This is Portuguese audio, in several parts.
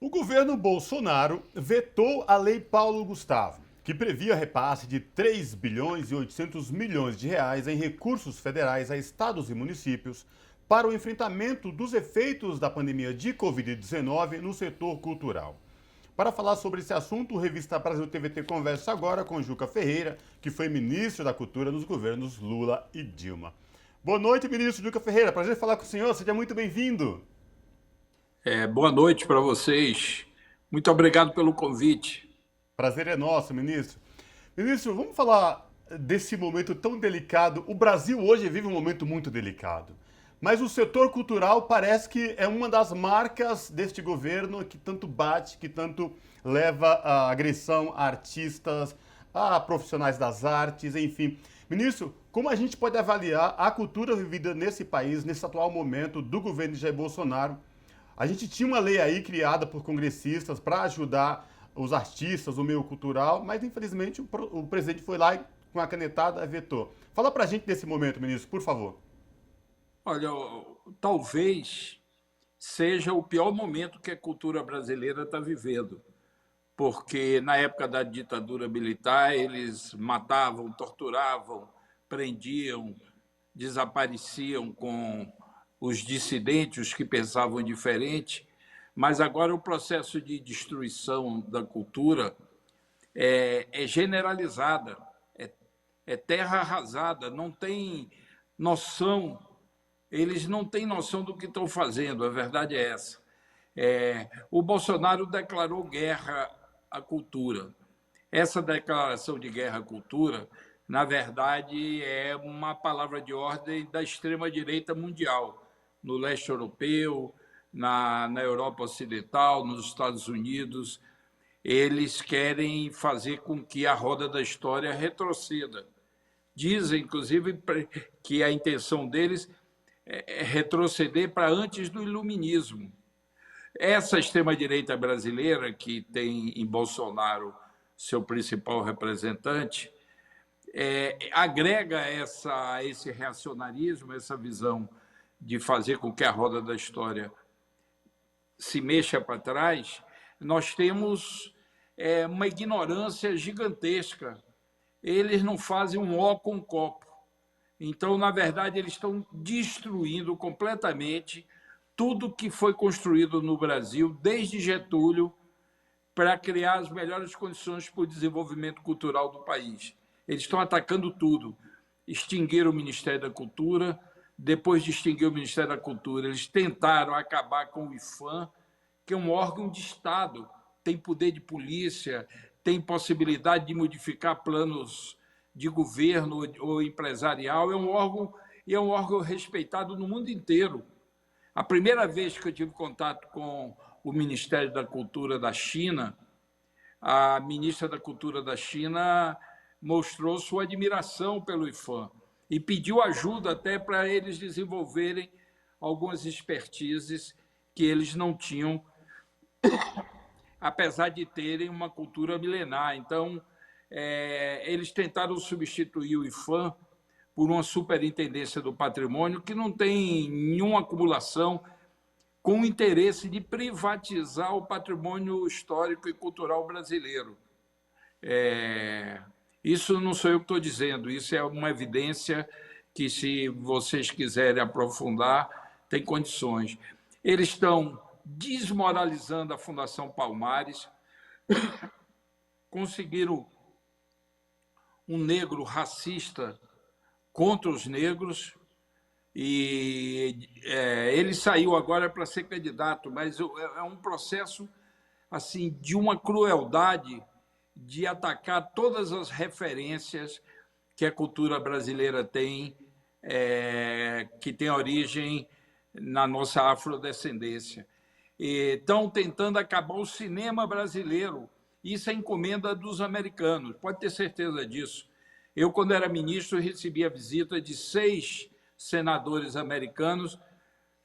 O governo Bolsonaro vetou a Lei Paulo Gustavo, que previa repasse de 3 bilhões e 800 milhões de reais em recursos federais a estados e municípios para o enfrentamento dos efeitos da pandemia de Covid-19 no setor cultural. Para falar sobre esse assunto, o Revista Brasil TVT conversa agora com Juca Ferreira, que foi ministro da Cultura nos governos Lula e Dilma. Boa noite, ministro Juca Ferreira. Prazer falar com o senhor. Seja muito bem-vindo. Boa noite para vocês. Muito obrigado pelo convite. Prazer é nosso, ministro. Ministro, vamos falar desse momento tão delicado. O Brasil hoje vive um momento muito delicado. Mas o setor cultural parece que é uma das marcas deste governo que tanto bate, que tanto leva a agressão a artistas, a profissionais das artes, enfim. Ministro, como a gente pode avaliar a cultura vivida nesse país, nesse atual momento do governo de Jair Bolsonaro? A gente tinha uma lei aí criada por congressistas para ajudar os artistas, o meio cultural, mas infelizmente o presidente foi lá e com a canetada vetou. Fala pra gente desse momento, ministro, por favor. Olha, talvez seja o pior momento que a cultura brasileira está vivendo, porque na época da ditadura militar eles matavam, torturavam, prendiam, desapareciam com os dissidentes, os que pensavam diferente, mas agora o processo de destruição da cultura é generalizada, é terra arrasada, não tem noção, eles não têm noção do que estão fazendo, a verdade é essa. O Bolsonaro declarou guerra à cultura. Essa declaração de guerra à cultura, na verdade, é uma palavra de ordem da extrema-direita mundial, no leste europeu, na Europa Ocidental, nos Estados Unidos. Eles querem fazer com que a roda da história retroceda. Dizem, inclusive, que a intenção deles é retroceder para antes do iluminismo. Essa extrema-direita brasileira, que tem em Bolsonaro seu principal representante, agrega esse reacionarismo, essa visão de fazer com que a roda da história se mexa para trás. Nós temos uma ignorância gigantesca. Eles não fazem um ó com um copo. Então, na verdade, eles estão destruindo completamente tudo que foi construído no Brasil, desde Getúlio, para criar as melhores condições para o desenvolvimento cultural do país. Eles estão atacando tudo. Extinguiram o Ministério da Cultura. Depois de extinguir o Ministério da Cultura, eles tentaram acabar com o IPHAN, que é um órgão de Estado, tem poder de polícia, tem possibilidade de modificar planos de governo ou empresarial, é um órgão respeitado no mundo inteiro. A primeira vez que eu tive contato com o Ministério da Cultura da China, a ministra da Cultura da China mostrou sua admiração pelo IPHAN e pediu ajuda até para eles desenvolverem algumas expertises que eles não tinham, apesar de terem uma cultura milenar. Então, eles tentaram substituir o IPHAN por uma superintendência do patrimônio que não tem nenhuma acumulação, com o interesse de privatizar o patrimônio histórico e cultural brasileiro. Isso não sou eu que estou dizendo, isso é uma evidência que, se vocês quiserem aprofundar, tem condições. Eles estão desmoralizando a Fundação Palmares, conseguiram um negro racista contra os negros, e ele saiu agora para ser candidato, mas é um processo assim de uma crueldade de atacar todas as referências que a cultura brasileira tem, que tem origem na nossa afrodescendência. E estão tentando acabar o cinema brasileiro. Isso é encomenda dos americanos, pode ter certeza disso. Eu, quando era ministro, recebi a visita de 6 senadores americanos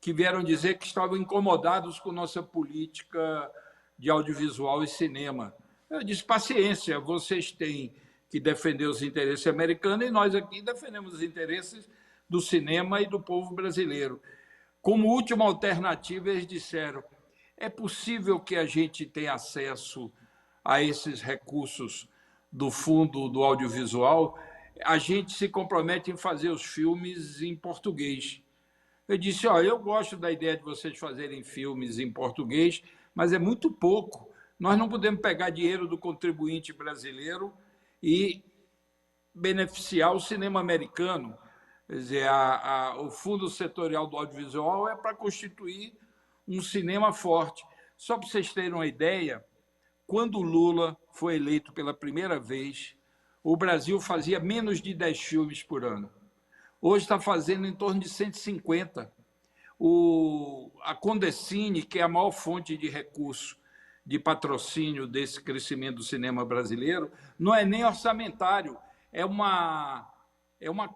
que vieram dizer que estavam incomodados com nossa política de audiovisual e cinema. Eu disse, paciência, vocês têm que defender os interesses americanos e nós aqui defendemos os interesses do cinema e do povo brasileiro. Como última alternativa, eles disseram, é possível que a gente tenha acesso a esses recursos do Fundo do Audiovisual. A gente se compromete em fazer os filmes em português. Eu disse, olha, eu gosto da ideia de vocês fazerem filmes em português, mas é muito pouco. Nós não podemos pegar dinheiro do contribuinte brasileiro e beneficiar o cinema americano. Quer dizer, o Fundo Setorial do Audiovisual é para constituir um cinema forte. Só para vocês terem uma ideia, quando o Lula foi eleito pela primeira vez, o Brasil fazia menos de 10 filmes por ano. Hoje está fazendo em torno de 150. A Condecine, que é a maior fonte de recurso de patrocínio desse crescimento do cinema brasileiro, não é nem orçamentário, é uma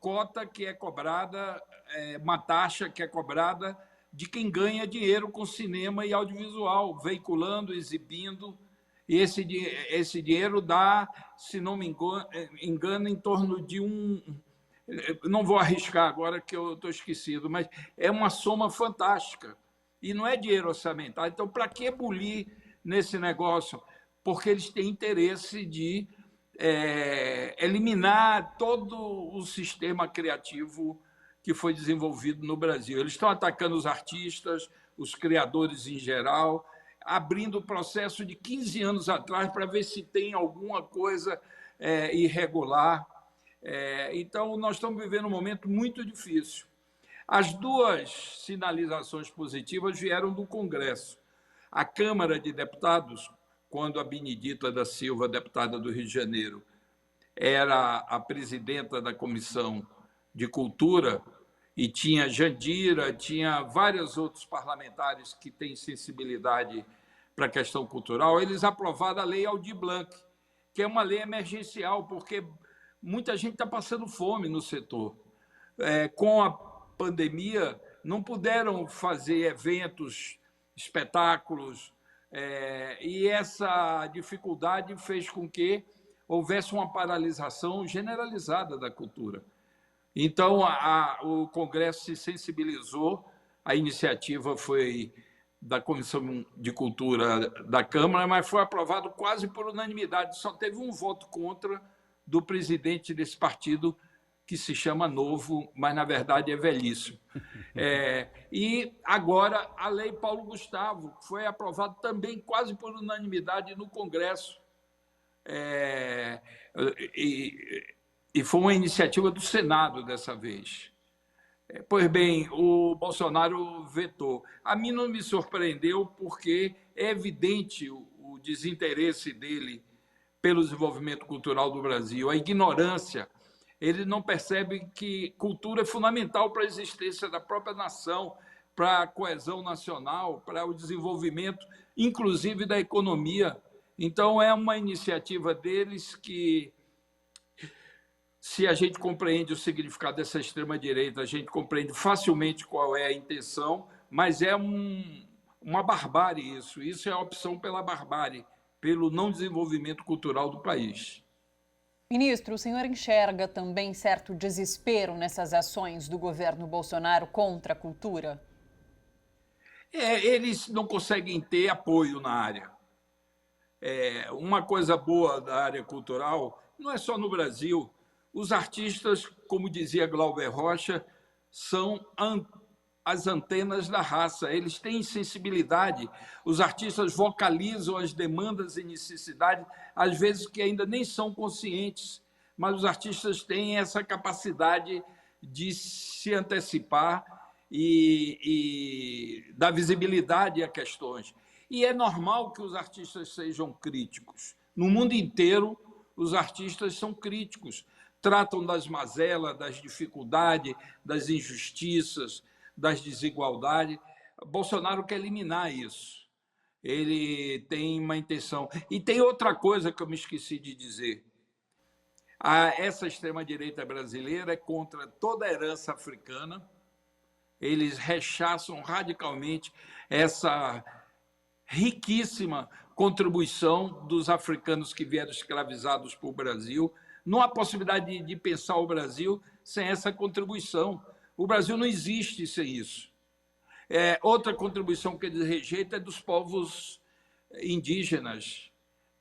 cota que é cobrada, uma taxa que é cobrada de quem ganha dinheiro com cinema e audiovisual, veiculando, exibindo. E esse dinheiro dá, se não me engano, em torno de não vou arriscar agora que eu estou esquecido, mas é uma soma fantástica. E não é dinheiro orçamentário. Então, para que bulir nesse negócio? Porque eles têm interesse de eliminar todo o sistema criativo que foi desenvolvido no Brasil. Eles estão atacando os artistas, os criadores em geral, abrindo o processo de 15 anos atrás para ver se tem alguma coisa irregular. Então, nós estamos vivendo um momento muito difícil. As duas sinalizações positivas vieram do Congresso. A Câmara de Deputados, quando a Benedita da Silva, deputada do Rio de Janeiro, era a presidenta da Comissão de Cultura, e tinha Jandira, tinha vários outros parlamentares que têm sensibilidade para a questão cultural, eles aprovaram a Lei Aldir Blanc, que é uma lei emergencial, porque muita gente está passando fome no setor. Com a pandemia, não puderam fazer eventos, espetáculos, e essa dificuldade fez com que houvesse uma paralisação generalizada da cultura. Então, o Congresso se sensibilizou, a iniciativa foi da Comissão de Cultura da Câmara, mas foi aprovado quase por unanimidade, só teve um voto contra do presidente desse partido, que se chama Novo, mas, na verdade, é velhíssimo. E agora a Lei Paulo Gustavo, que foi aprovada também quase por unanimidade no Congresso. E foi uma iniciativa do Senado dessa vez. Pois bem, o Bolsonaro vetou. A mim não me surpreendeu, porque é evidente o desinteresse dele pelo desenvolvimento cultural do Brasil, a ignorância. Ele não percebe que cultura é fundamental para a existência da própria nação, para a coesão nacional, para o desenvolvimento, inclusive da economia. Então, é uma iniciativa deles que, se a gente compreende o significado dessa extrema-direita, a gente compreende facilmente qual é a intenção, mas é uma barbárie isso. Isso é a opção pela barbárie, pelo não desenvolvimento cultural do país. Ministro, o senhor enxerga também certo desespero nessas ações do governo Bolsonaro contra a cultura? Eles não conseguem ter apoio na área. Uma coisa boa da área cultural, não é só no Brasil, os artistas, como dizia Glauber Rocha, são as antenas da raça, eles têm sensibilidade, os artistas vocalizam as demandas e necessidades, às vezes que ainda nem são conscientes, mas os artistas têm essa capacidade de se antecipar e dar visibilidade a questões. E é normal que os artistas sejam críticos. No mundo inteiro, os artistas são críticos, tratam das mazelas, das dificuldades, das injustiças, das desigualdades. Bolsonaro quer eliminar isso. Ele tem uma intenção. E tem outra coisa que eu me esqueci de dizer. Essa extrema-direita brasileira é contra toda a herança africana. Eles rechaçam radicalmente essa riquíssima contribuição dos africanos que vieram escravizados para o Brasil. Não há possibilidade de pensar o Brasil sem essa contribuição. O Brasil não existe sem isso. Outra contribuição que eles rejeitam é dos povos indígenas.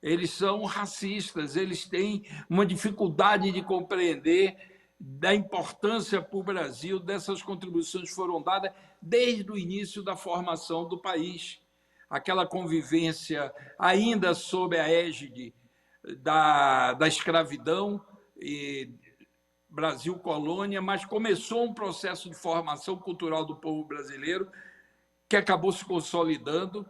Eles são racistas, eles têm uma dificuldade de compreender da importância para o Brasil dessas contribuições que foram dadas desde o início da formação do país. Aquela convivência ainda sob a égide da escravidão, e Brasil colônia, mas começou um processo de formação cultural do povo brasileiro que acabou se consolidando,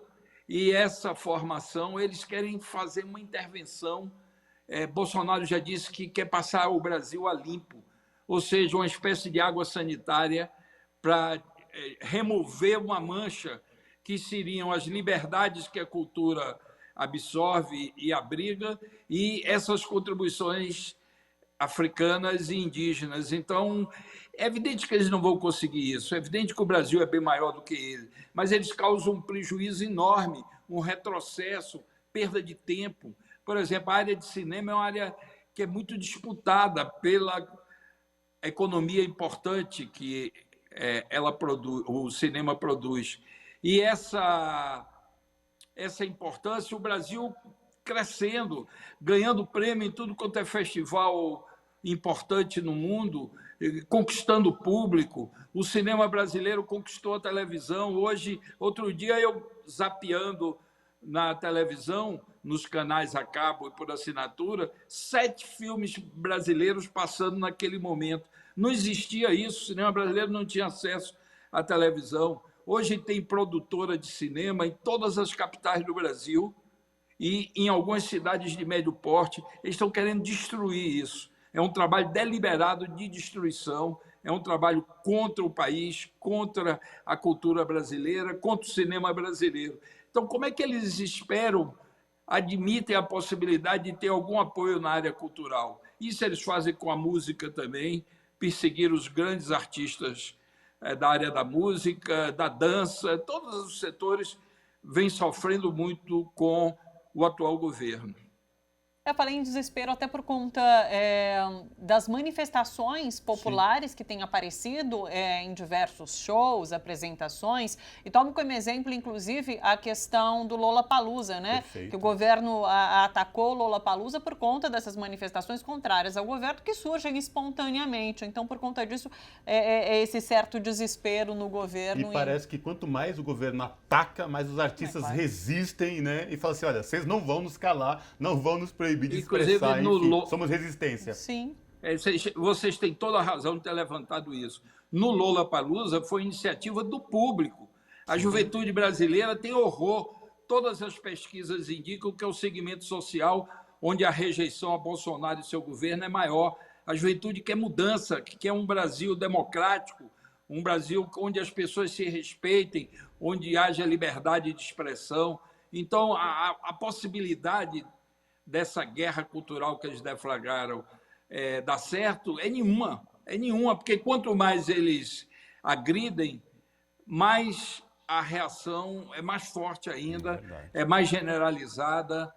e essa formação eles querem fazer uma intervenção. Bolsonaro já disse que quer passar o Brasil a limpo, ou seja, uma espécie de água sanitária para remover uma mancha que seriam as liberdades que a cultura absorve e abriga e essas contribuições africanas e indígenas. Então, é evidente que eles não vão conseguir isso, é evidente que o Brasil é bem maior do que eles, mas eles causam um prejuízo enorme, um retrocesso, perda de tempo. Por exemplo, a área de cinema é uma área que é muito disputada pela economia importante que o cinema produz. E essa importância, o Brasil crescendo, ganhando prêmio em tudo quanto é festival importante no mundo, conquistando o público. O cinema brasileiro conquistou a televisão. Hoje, outro dia, eu zapeando na televisão, nos canais a cabo e por assinatura, 7 filmes brasileiros passando naquele momento. Não existia isso, o cinema brasileiro não tinha acesso à televisão. Hoje tem produtora de cinema em todas as capitais do Brasil e em algumas cidades de médio porte. Eles estão querendo destruir isso. É um trabalho deliberado de destruição, é um trabalho contra o país, contra a cultura brasileira, contra o cinema brasileiro. Então, como é que eles admitem a possibilidade de ter algum apoio na área cultural? Isso eles fazem com a música também, perseguir os grandes artistas da área da música, da dança, todos os setores vêm sofrendo muito com o atual governo. Eu falei em desespero até por conta das manifestações populares que têm aparecido em diversos shows, apresentações, e tomo como exemplo, inclusive, a questão do Lollapalooza, né? Perfeito. Que o governo atacou o Lollapalooza por conta dessas manifestações contrárias ao governo que surgem espontaneamente. Então, por conta disso, esse certo desespero no governo. E parece que quanto mais o governo ataca, mais os artistas resistem, né? E falam assim, olha, vocês não vão nos calar, não vão nos proibir de expressar, enfim, somos resistência. Sim. Vocês têm toda a razão de ter levantado isso. No Lollapalooza foi iniciativa do público. A juventude brasileira tem horror. Todas as pesquisas indicam que é o segmento social onde a rejeição a Bolsonaro e seu governo é maior. A juventude quer mudança, que quer um Brasil democrático, um Brasil onde as pessoas se respeitem, onde haja liberdade de expressão. Então, a possibilidade dessa guerra cultural que eles deflagraram dar certo é nenhuma, porque quanto mais eles agridem, mais a reação é mais forte ainda, é mais generalizada.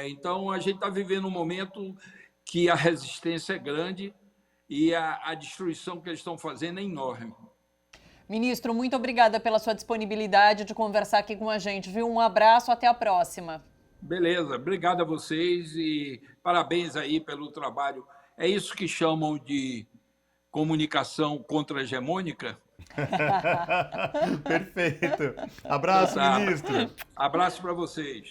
Então, a gente está vivendo um momento que a resistência é grande e a destruição que eles estão fazendo é enorme. Ministro, muito obrigada pela sua disponibilidade de conversar aqui com a gente, viu? Um abraço, até a próxima. Beleza, obrigado a vocês e parabéns aí pelo trabalho. É isso que chamam de comunicação contra-hegemônica? Perfeito. Abraço, ministro. Abraço para vocês.